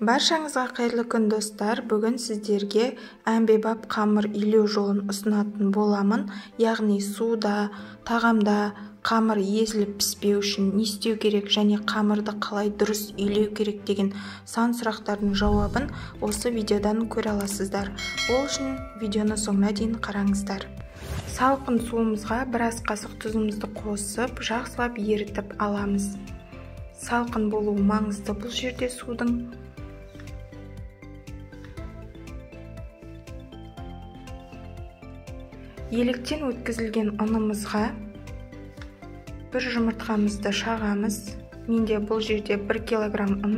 Баршаңызға қайырлы күн достар. Бүгін сіздерге әмбебап қамыр илеу жолын ұсынатын боламын. Яғни суда, тағамда қамыр езіліп піспеу үшін не істеу керек және қамырды қалай дұрыс илеу керек деген сан сұрақтардың жауабын осы видеодан көре аласыздар. Ол үшін видеоны соңына дейін қараңыздар. Салқын суымызға біраз қасық тұзымызды қосып, жақсылап ерітіп аламыз. Салқын болуы маңызды бұл жерде судың. Електен өткізілген ұнымызға бір жұмыртқамызды шағамыз. Менде бұл жерде 1 килограмм ұн.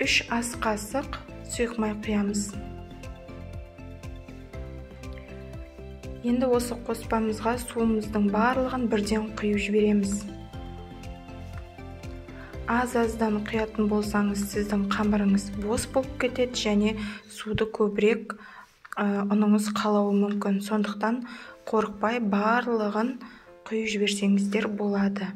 3 ас қасық сұйық май құямыз. Енді осы қоспамызға суымыздың барлығын бірден құйып жібереміз. Аз-аздан құятын болсаңыз, сіздің қамырыңыз бос болып кетеді және суды көбірек ұныңыз қалауы мүмкін. Сондықтан қорықпай барлығын құйып жіберсеңіздер болады.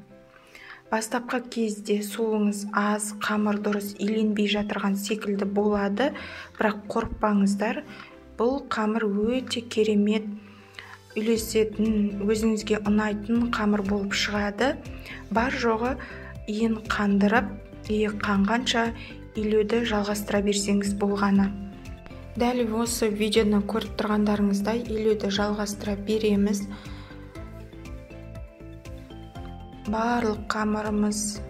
Бастапқы кезде суыңыз аз, қамыр дұрыс иленбей жатырған секілді болады, бірақ қорықпаңыздар. Бұл қамыр өте керемет үйлесетін, өзіңізге ұнайтын қамыр болып шығады. Бар жоғы иін қандырып, иі қанғанша илеуді жалғастыра берсеңіз болғаны. Дәл осы видеоны көріп тұрғандарыңыздай илеуді жалғастыра береміз. Барлық қамырымыз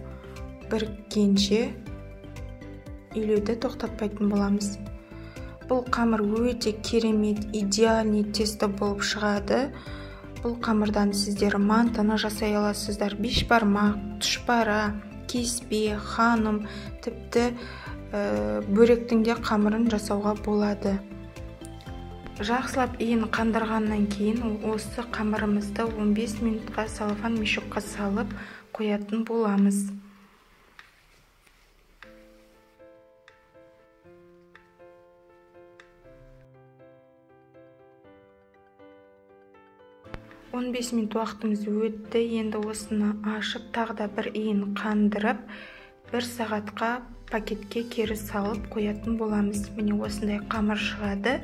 біріккенше илеуді тоқтатпайтын боламыз. Бұл қамыр өте керемет, идеальный тесто болып шығады. Бұл қамырдан сіздер мантыны жасай аласыздар. Бешбармақ, тұшпара, кеспе, ханым, тіпті бөректің де қамырын жасауға болады. Жақсылап иін қандырғаннан кейін осы қамырымызды 15 минутқа салфан мешокқа салып қоятын боламыз. Он 15 минут уақытымыз өтті. Енді осыны ашып, тағы да бір иін қандырып, 1 сағатқа пакетке кері салып қоятын боламыз. Міне осындай қамыр шығады.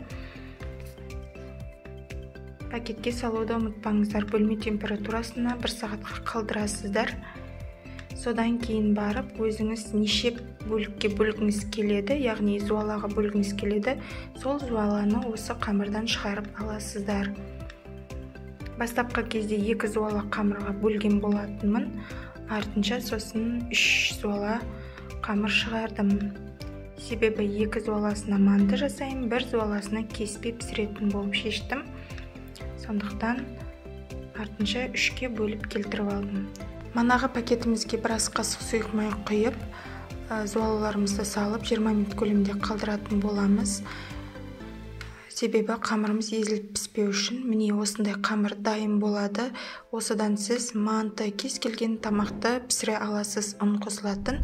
Пакетке салуды ұмытпаңыздар. Бөлме температурасына 1 сағатқа қалдырасыздар. Содан кейін барып, өзіңіз неше бөлікке бөлгіңіз келеді, яғни зуалаға бөлгіңіз келеді, сол зуаланы осы қамырдан шығарып аласыздар. Бастапқы кезде 2 зуала қамырға бөлген болатынмын. Артынша сосын 3 зуала қамыр шығардым. Себебі 2 зуаласына манты жасайын, 1 зуаласына кеспе пісіретін болып шештім. Сондықтан артынша 3-ке бөліп келтіріп алдым. Манағы пакетімізге біраз қасық сұйық май құйып, зуалаларымызды салып 20 минут көлемде қалдыратын боламыз. Себебі қамырымыз езіліп піспеу үшін. Міне осындай қамыр дайын болады. Осыдан сіз манты, кез келген тамақты пісіре аласыз, ұн қосылатын.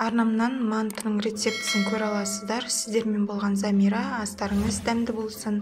Арнамнан мантының рецептісін көре аласыздар. Сіздермен болған Замира, астарыңыз дәмді болсын.